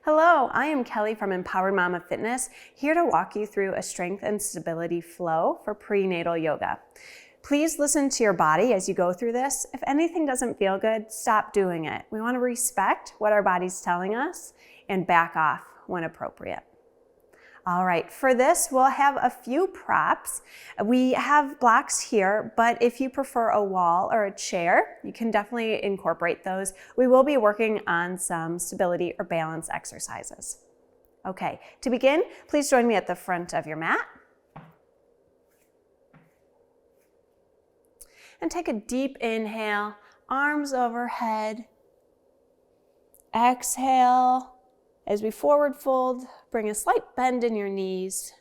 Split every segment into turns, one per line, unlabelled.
Hello, I am Kelly from Empowered Mama Fitness, here to walk you through a strength and stability flow for prenatal yoga. Please listen to your body as you go through this. If anything doesn't feel good, stop doing it. We want to respect what our body's telling us and back off when appropriate. All right, for this, we'll have a few props. We have blocks here, but if you prefer a wall or a chair, you can definitely incorporate those. We will be working on some stability or balance exercises. Okay, to begin, please join me at the front of your mat. And take a deep inhale, arms overhead. Exhale. As we forward fold, bring a slight bend in your knees.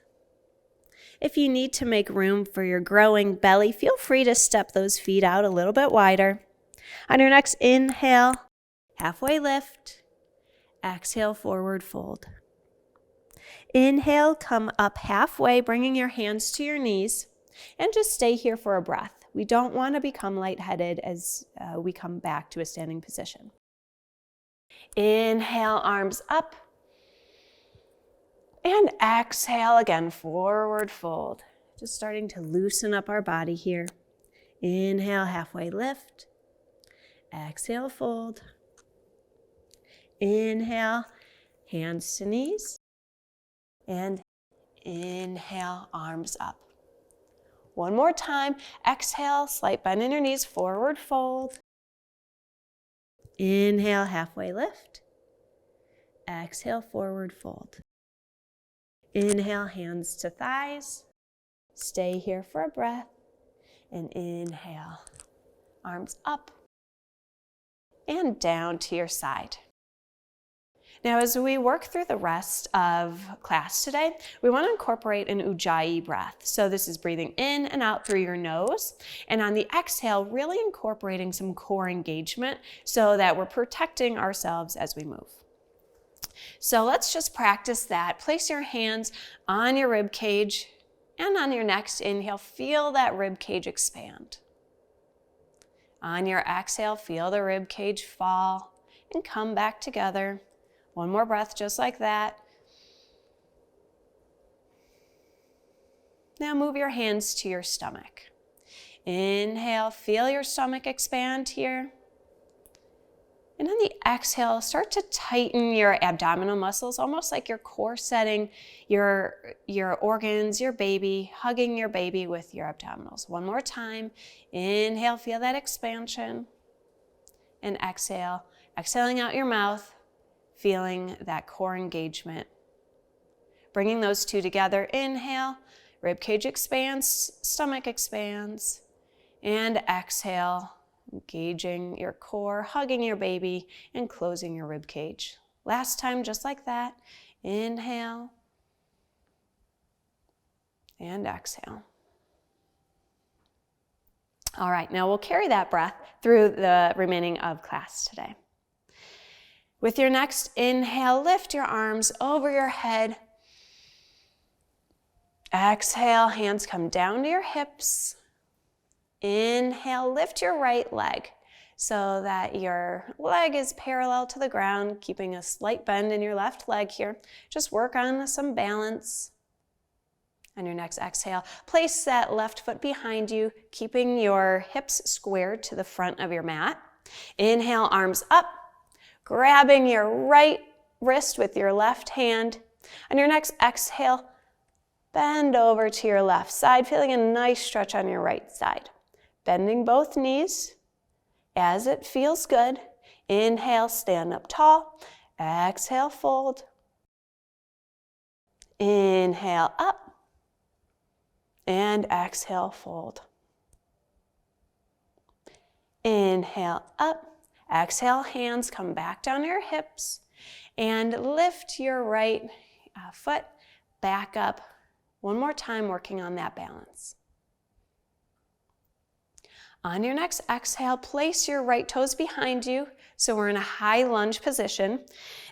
If you need to make room for your growing belly, feel free to step those feet out a little bit wider. On your next inhale, halfway lift. Exhale, forward fold. Inhale, come up halfway, bringing your hands to your knees, and just stay here for a breath. We don't want to become lightheaded as we come back to a standing position. Inhale, arms up. And exhale again, forward fold. Just starting to loosen up our body here. Inhale, halfway lift. Exhale, fold. Inhale, hands to knees. And inhale, arms up. One more time. Exhale, slight bend in your knees, forward fold. Inhale, halfway lift. Exhale, forward fold. Inhale, hands to thighs. Stay here for a breath. And inhale, arms up and down to your side. Now, as we work through the rest of class today, we want to incorporate an Ujjayi breath. So this is breathing in and out through your nose. And on the exhale, really incorporating some core engagement so that we're protecting ourselves as we move. So let's just practice that. Place your hands on your rib cage, and on your next inhale, feel that rib cage expand. On your exhale, feel the rib cage fall and come back together. One more breath just like that. Now move your hands to your stomach. Inhale, feel your stomach expand here. And on the exhale, start to tighten your abdominal muscles, almost like your core setting your organs, your baby, hugging your baby with your abdominals. One more time. Inhale, feel that expansion. And exhale, exhaling out your mouth, feeling that core engagement. Bringing those two together. Inhale, rib cage expands, stomach expands. And exhale, engaging your core, hugging your baby, and closing your rib cage. Last time, just like that. Inhale. And exhale. All right, now we'll carry that breath through the remaining of class today. With your next inhale, lift your arms over your head. Exhale, hands come down to your hips. Inhale, lift your right leg so that your leg is parallel to the ground, keeping a slight bend in your left leg here. Just work on some balance. On your next exhale, place that left foot behind you, keeping your hips squared to the front of your mat. Inhale, arms up. Grabbing your right wrist with your left hand. On your next exhale, bend over to your left side, feeling a nice stretch on your right side. Bending both knees as it feels good. Inhale, stand up tall. Exhale, fold. Inhale, up. And exhale, fold. Inhale, up. Exhale, hands come back down to your hips and lift your right foot back up. One more time, working on that balance. On your next exhale, place your right toes behind you. So we're in a high lunge position.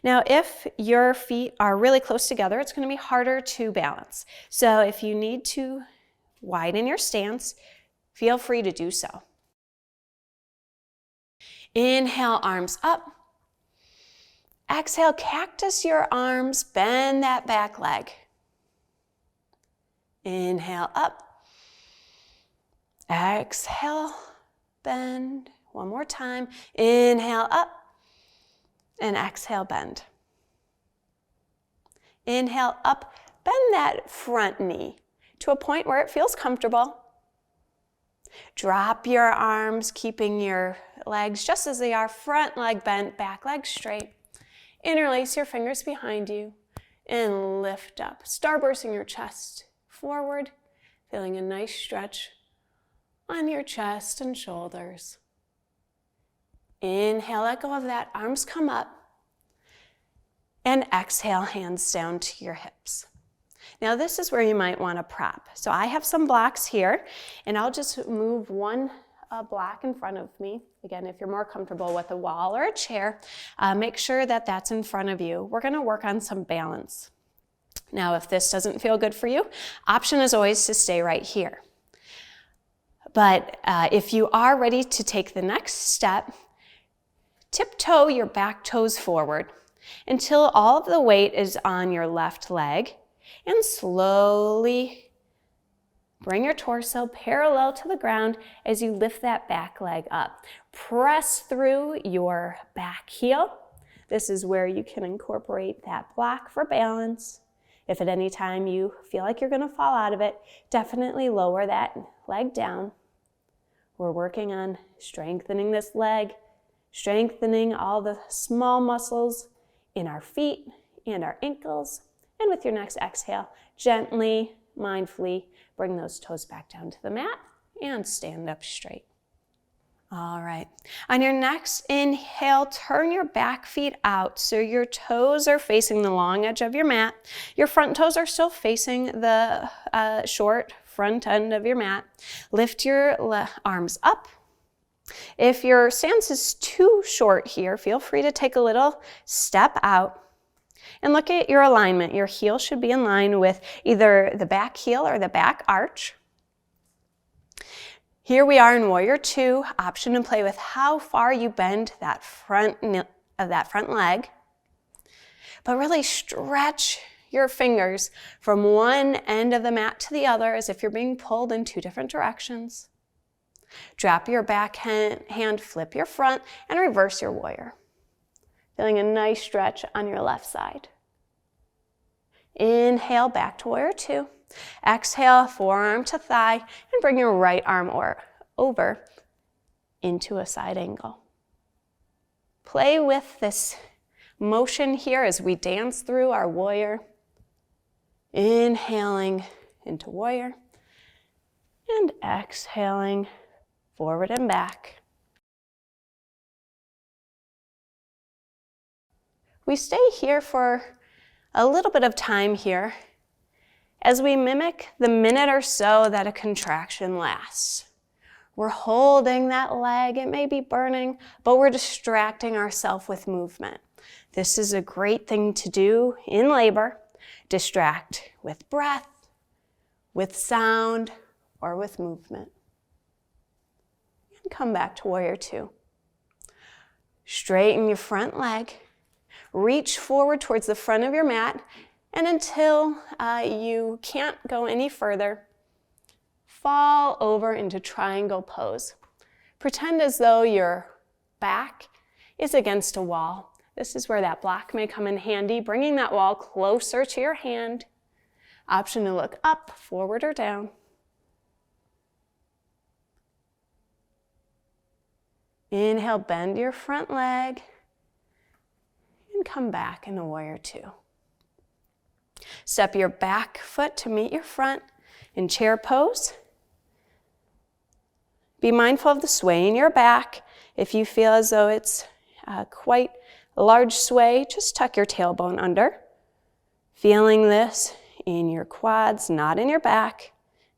Now, if your feet are really close together, it's going to be harder to balance. So if you need to widen your stance, feel free to do so. Inhale, arms up. Exhale, cactus your arms, bend that back leg. Inhale up. Exhale, bend. One more time. Inhale up and exhale, bend. Inhale up, bend that front knee to a point where it feels comfortable. Drop your arms, keeping your legs just as they are, front leg bent, back leg straight. Interlace your fingers behind you and lift up, starbursting your chest forward, feeling a nice stretch on your chest and shoulders. Inhale, let go of that, arms come up. And exhale, hands down to your hips. Now this is where you might want to prop. So I have some blocks here, and I'll just move one block in front of me. Again, if you're more comfortable with a wall or a chair, make sure that that's in front of you. We're going to work on some balance. Now, if this doesn't feel good for you, option is always to stay right here. But if you are ready to take the next step, tiptoe your back toes forward until all of the weight is on your left leg, and slowly bring your torso parallel to the ground as you lift that back leg up. Press through your back heel. This is where you can incorporate that block for balance. If at any time you feel like you're going to fall out of it, definitely lower that leg down. We're working on strengthening this leg, strengthening all the small muscles in our feet and our ankles. And with your next exhale, gently, mindfully, bring those toes back down to the mat and stand up straight. All right. On your next inhale, turn your back feet out so your toes are facing the long edge of your mat. Your front toes are still facing the short front end of your mat. Lift your arms up. If your stance is too short here, feel free to take a little step out. And look at your alignment. Your heel should be in line with either the back heel or the back arch. Here we are in Warrior Two. Option to play with how far you bend that front leg. But really stretch your fingers from one end of the mat to the other as if you're being pulled in two different directions. Drop your back hand, flip your front, and reverse your warrior. Feeling a nice stretch on your left side. Inhale, back to Warrior Two. Exhale, forearm to thigh, and bring your right arm over into a side angle. Play with this motion here as we dance through our warrior. Inhaling into warrior, and exhaling forward and back. We stay here for a little bit of time here as we mimic the minute or so that a contraction lasts. We're holding that leg, it may be burning, but we're distracting ourselves with movement. This is a great thing to do in labor. Distract with breath, with sound, or with movement. And come back to Warrior Two. Straighten your front leg. Reach forward towards the front of your mat, and until you can't go any further, fall over into triangle pose. Pretend as though your back is against a wall. This is where that block may come in handy, bringing that wall closer to your hand. Option to look up, forward, or down. Inhale, bend your front leg. And come back into Warrior Two. Step your back foot to meet your front in chair pose. Be mindful of the sway in your back. If you feel as though it's quite a large sway, just tuck your tailbone under. Feeling this in your quads, not in your back.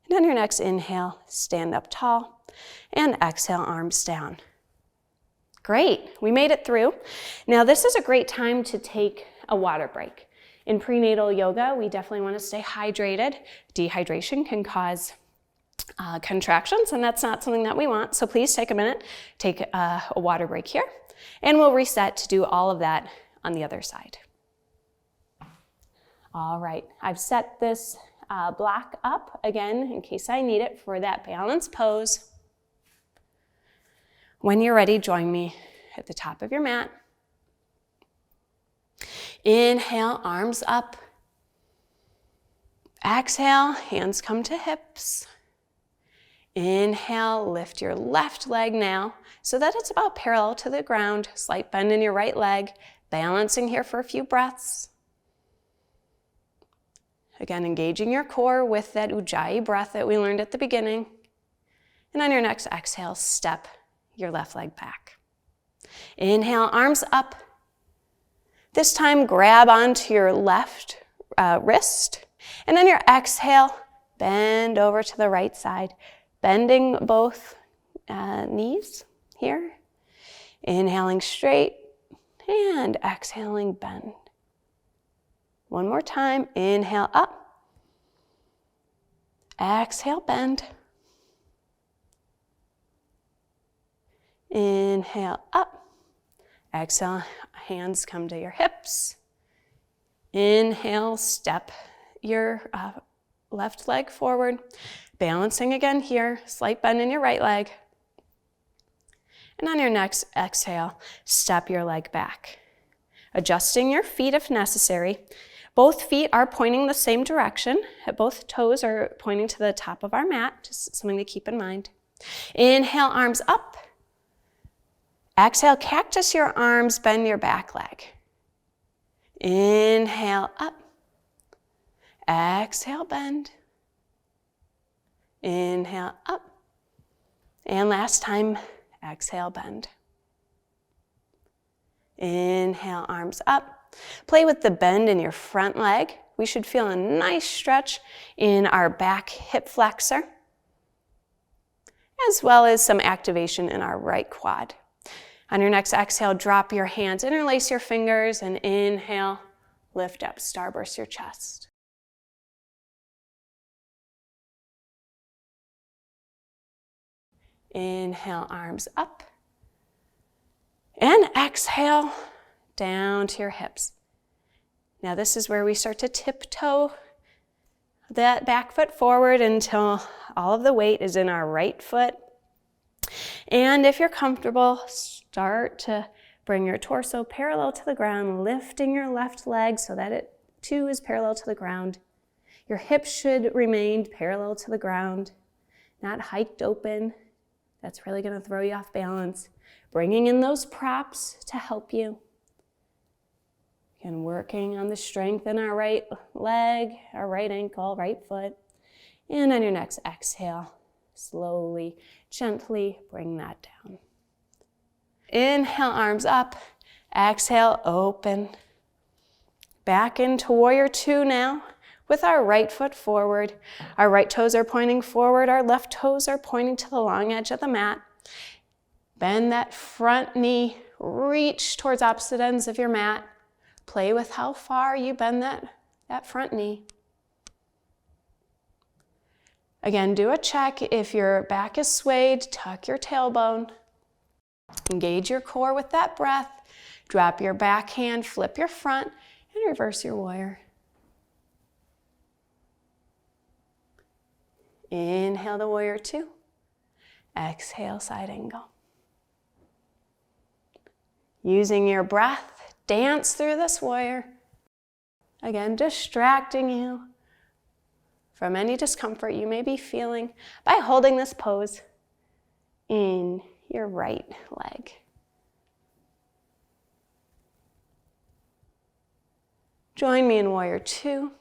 And on your next inhale, stand up tall. And exhale, arms down. Great, we made it through. Now this is a great time to take a water break. In prenatal yoga, we definitely want to stay hydrated. Dehydration can cause contractions, and that's not something that we want. So please take a minute, take a water break here, and we'll reset to do all of that on the other side. All right, I've set this block up again in case I need it for that balance pose. When you're ready, join me at the top of your mat. Inhale, arms up. Exhale, hands come to hips. Inhale, lift your left leg now so that it's about parallel to the ground. Slight bend in your right leg, balancing here for a few breaths. Again, engaging your core with that Ujjayi breath that we learned at the beginning. And on your next exhale, step your left leg back. Inhale, arms up. This time, grab onto your left wrist. And on your exhale, bend over to the right side, bending both knees here. Inhaling straight and exhaling bend. One more time, inhale up. Exhale, bend. Inhale up. Exhale, hands come to your hips. Inhale, step your left leg forward. Balancing again here, slight bend in your right leg. And on your next exhale, step your leg back. Adjusting your feet if necessary. Both feet are pointing the same direction. Both toes are pointing to the top of our mat, just something to keep in mind. Inhale, arms up. Exhale, cactus your arms, bend your back leg. Inhale, up. Exhale, bend. Inhale, up. And last time, exhale, bend. Inhale, arms up. Play with the bend in your front leg. We should feel a nice stretch in our back hip flexor, as well as some activation in our right quad. On your next exhale, drop your hands, interlace your fingers, and inhale, lift up, starburst your chest. Inhale, arms up. And exhale, down to your hips. Now this is where we start to tiptoe that back foot forward until all of the weight is in our right foot. And if you're comfortable, start to bring your torso parallel to the ground, lifting your left leg so that it too is parallel to the ground. Your hips should remain parallel to the ground, not hiked open. That's really going to throw you off balance. Bringing in those props to help you. And working on the strength in our right leg, our right ankle, right foot. And on your next exhale, slowly, gently bring that down. Inhale, arms up. Exhale, open. Back into warrior two now with our right foot forward. Our right toes are pointing forward. Our left toes are pointing to the long edge of the mat. Bend that front knee. Reach towards opposite ends of your mat. Play with how far you bend that front knee. Again, do a check. If your back is swayed, tuck your tailbone. Engage your core with that breath. Drop your back hand, flip your front, and reverse your warrior. Inhale the warrior two. Exhale, side angle. Using your breath, dance through this warrior. Again, distracting you from any discomfort you may be feeling by holding this pose in your right leg. Join me in warrior two.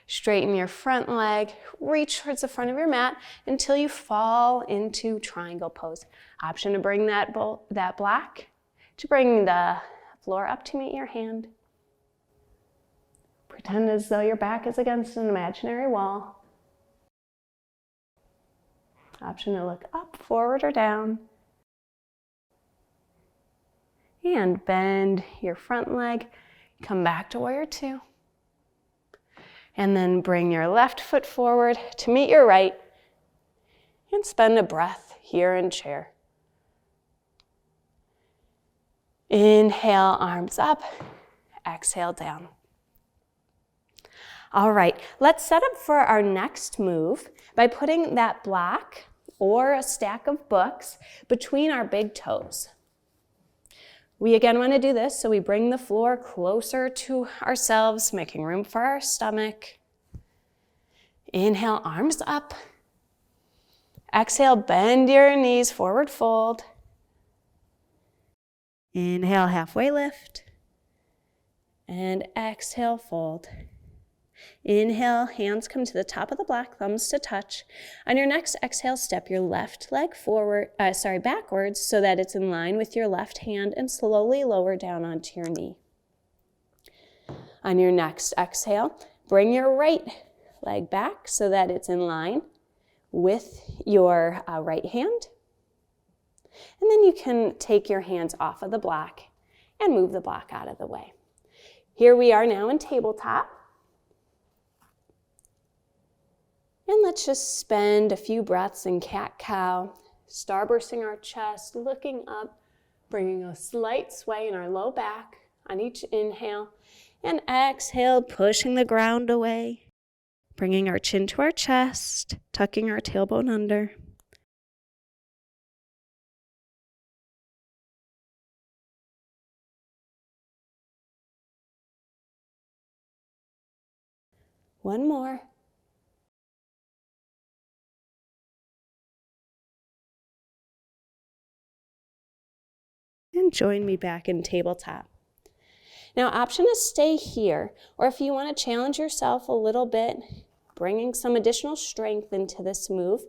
Straighten your front leg, reach towards the front of your mat until you fall into triangle pose. Option to bring that block, to bring the floor up to meet your hand. Pretend as though your back is against an imaginary wall. Option to look up, forward, or down. And bend your front leg. Come back to warrior two. And then bring your left foot forward to meet your right. And spend a breath here in chair. Inhale, arms up. exhale down. All right, let's set up for our next move by putting that block or a stack of books between our big toes. We again want to do this, so we bring the floor closer to ourselves, making room for our stomach. Inhale, arms up. Exhale, bend your knees, forward fold. Inhale, halfway lift. And exhale, fold. Inhale, hands come to the top of the block, thumbs to touch. On your next exhale, step your left leg backwards so that it's in line with your left hand and slowly lower down onto your knee. On your next exhale, bring your right leg back so that it's in line with your right hand. And then you can take your hands off of the block and move the block out of the way. Here we are now in tabletop. And let's just spend a few breaths in cat-cow, starbursting our chest, looking up, bringing a slight sway in our low back on each inhale, and exhale, pushing the ground away, bringing our chin to our chest, tucking our tailbone under. One more. And join me back in tabletop. Now, option is stay here, or if you want to challenge yourself a little bit, bringing some additional strength into this move,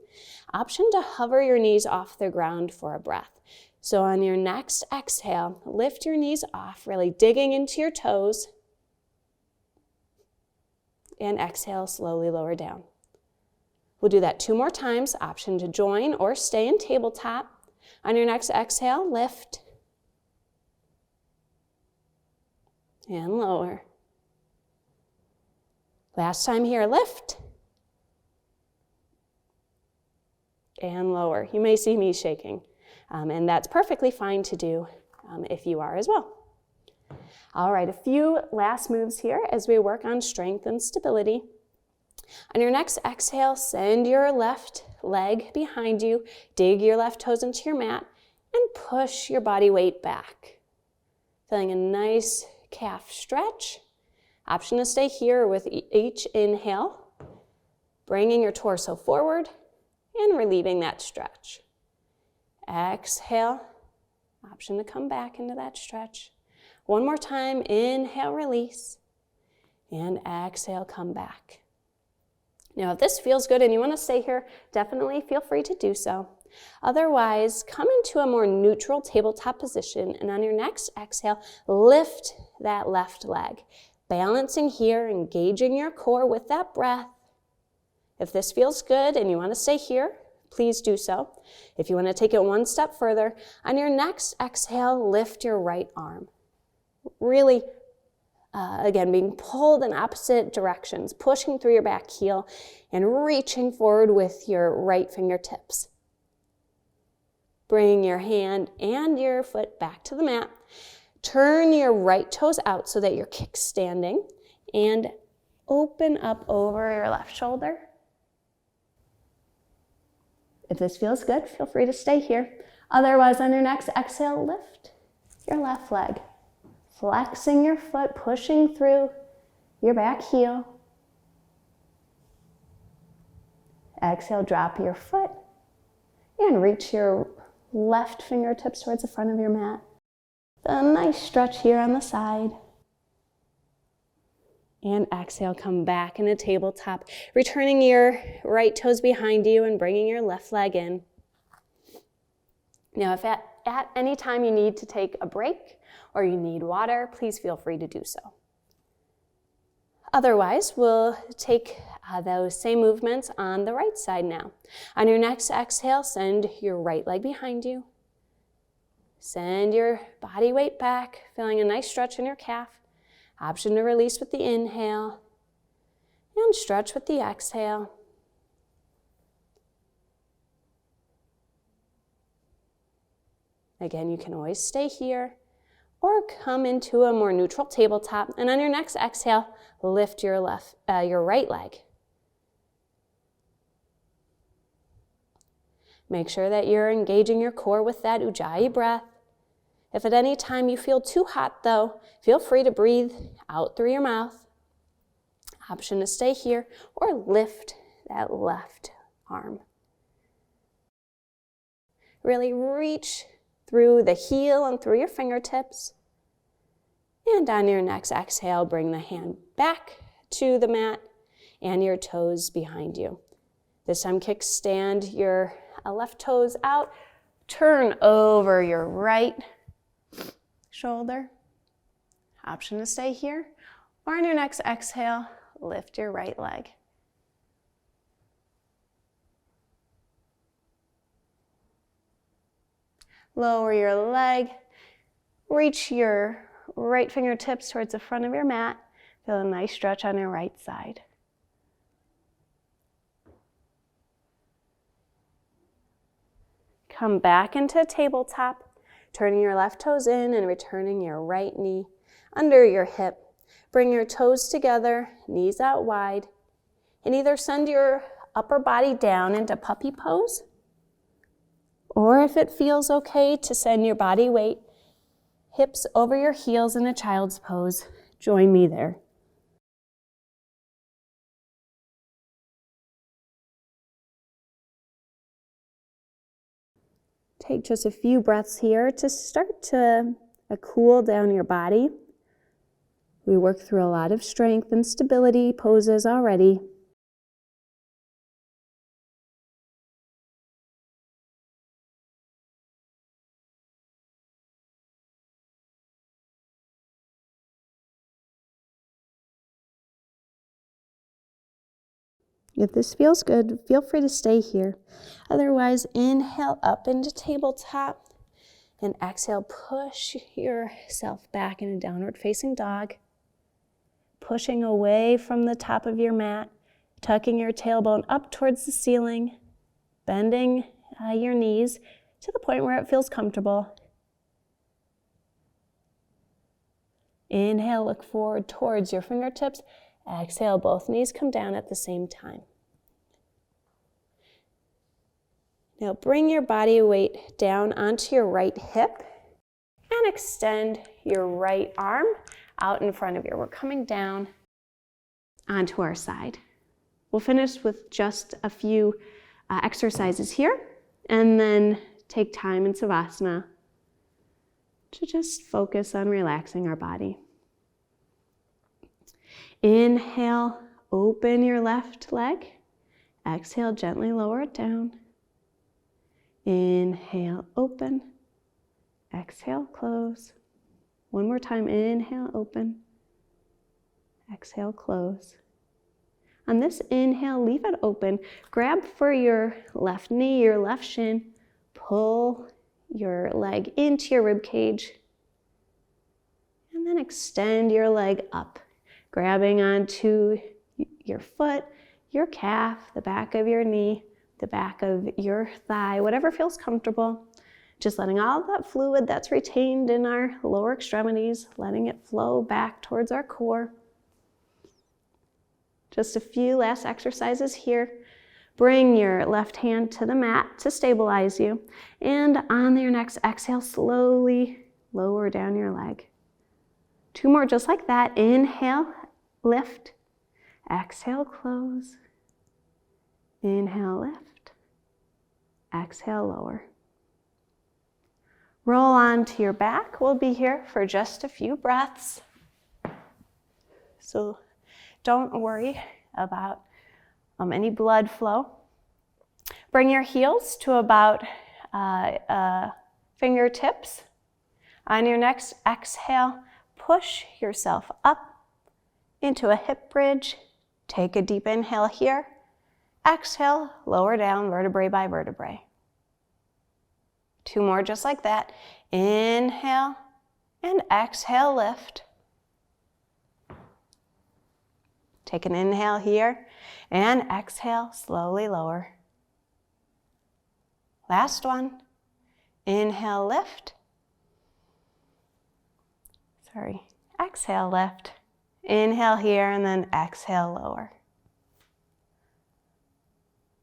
option to hover your knees off the ground for a breath. So on your next exhale, lift your knees off, really digging into your toes, and exhale, slowly lower down. We'll do that 2 more times, option to join or stay in tabletop. On your next exhale, lift, and lower. Last time here, lift. And lower. You may see me shaking, and that's perfectly fine to do if you are as well. All right, a few last moves here as we work on strength and stability. On your next exhale, send your left leg behind you, dig your left toes into your mat, and push your body weight back. Feeling a nice calf stretch. Option to stay here with each inhale, bringing your torso forward and relieving that stretch. Exhale, option to come back into that stretch. One more time, inhale, release, and exhale, come back. Now, if this feels good and you want to stay here, definitely feel free to do so. Otherwise, come into a more neutral tabletop position, and on your next exhale, lift that left leg. Balancing here, engaging your core with that breath. If this feels good and you want to stay here, please do so. If you want to take it one step further, on your next exhale, lift your right arm. Really, again, being pulled in opposite directions, pushing through your back heel and reaching forward with your right fingertips. Bring your hand and your foot back to the mat. Turn your right toes out so that you're kickstanding and open up over your left shoulder. If this feels good, feel free to stay here. Otherwise, on your next exhale, lift your left leg. Flexing your foot, pushing through your back heel. Exhale, drop your foot and reach your left fingertips towards the front of your mat. A nice stretch here on the side. And exhale, come back in a tabletop, returning your right toes behind you and bringing your left leg in. Now, if at any time you need to take a break or you need water, please feel free to do so. Otherwise, we'll take those same movements on the right side now. On your next exhale, send your right leg behind you. Send your body weight back, feeling a nice stretch in your calf. Option to release with the inhale and stretch with the exhale. Again, you can always stay here, or come into a more neutral tabletop. And on your next exhale, lift your right leg. Make sure that you're engaging your core with that Ujjayi breath. If at any time you feel too hot though, feel free to breathe out through your mouth. Option to stay here or lift that left arm. Really reach through the heel and through your fingertips. And on your next exhale, bring the hand back to the mat and your toes behind you. This time kickstand your left toes out. Turn over your right shoulder. Option to stay here. Or on your next exhale, lift your right leg. Lower your leg. Reach your right fingertips towards the front of your mat. Feel a nice stretch on your right side. Come back into tabletop, turning your left toes in and returning your right knee under your hip. Bring your toes together, knees out wide, and either send your upper body down into puppy pose, or if it feels okay to send your body weight, hips over your heels in a child's pose, join me there. Take just a few breaths here to start to cool down your body. We worked through a lot of strength and stability poses already. If this feels good, feel free to stay here. Otherwise, inhale up into tabletop and exhale, push yourself back into downward facing dog. Pushing away from the top of your mat, tucking your tailbone up towards the ceiling, bending your knees to the point where it feels comfortable. Inhale, look forward towards your fingertips. Exhale, both knees come down at the same time. Now bring your body weight down onto your right hip and extend your right arm out in front of you. We're coming down onto our side. We'll finish with just a few exercises here and then take time in Savasana to just focus on relaxing our body. Inhale, open your left leg. Exhale, gently lower it down. Inhale, open. Exhale, close. One more time, inhale, open. Exhale, close. On this inhale, leave it open. Grab for your left knee, your left shin. Pull your leg into your rib cage. And then extend your leg up, grabbing onto your foot, your calf, the back of your knee, the back of your thigh, whatever feels comfortable. Just letting all that fluid that's retained in our lower extremities, letting it flow back towards our core. Just a few last exercises here. Bring your left hand to the mat to stabilize you. And on your next exhale, slowly lower down your leg. Two more just like that. Inhale, lift. Exhale, close. Inhale, lift. Exhale, lower. Roll onto your back. We'll be here for just a few breaths. So don't worry about any blood flow. Bring your heels to about fingertips. On your next exhale, push yourself up into a hip bridge. Take a deep inhale here. Exhale, lower down vertebrae by vertebrae. Two more just like that. Inhale and exhale, lift. Take an inhale here and exhale, slowly lower. Last one. Inhale, lift. Exhale, lift. Inhale here and then exhale, lower.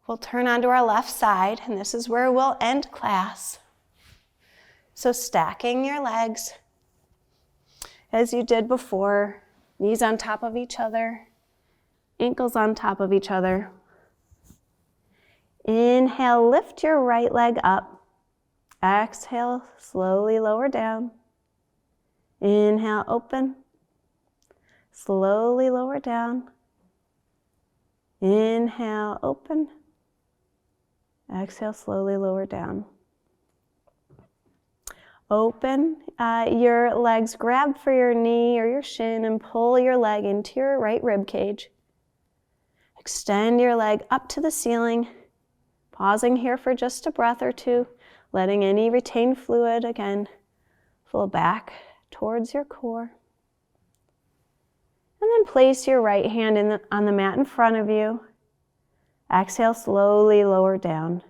We'll turn onto our left side, and this is where we'll end class. So stacking your legs as you did before, knees on top of each other, ankles on top of each other. Inhale, lift your right leg up. Exhale, slowly lower down. Inhale, open. Slowly lower down. Inhale, open. Exhale, slowly lower down. Open your legs, grab for your knee or your shin and pull your leg into your right rib cage. Extend your leg up to the ceiling, pausing here for just a breath or two, letting any retained fluid again flow back towards your core. And then place your right hand on the mat in front of you. Exhale, slowly lower down.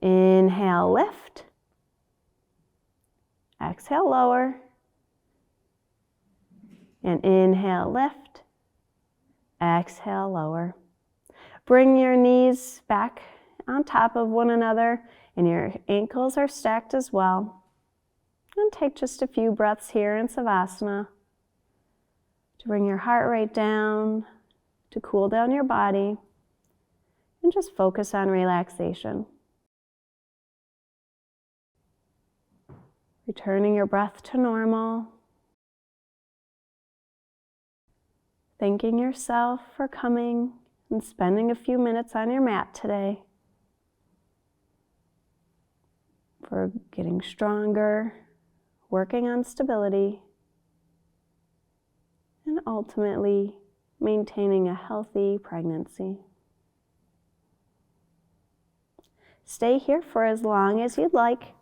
Inhale, lift. Exhale, lower. And inhale, lift. Exhale, lower. Bring your knees back on top of one another, and your ankles are stacked as well. And take just a few breaths here in Savasana to bring your heart rate down, to cool down your body, and just focus on relaxation. Returning your breath to normal. Thanking yourself for coming and spending a few minutes on your mat today. For getting stronger, working on stability, and ultimately maintaining a healthy pregnancy. Stay here for as long as you'd like.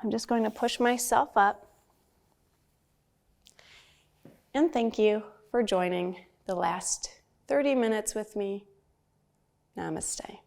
I'm just going to push myself up. And thank you for joining the last 30 minutes with me. Namaste.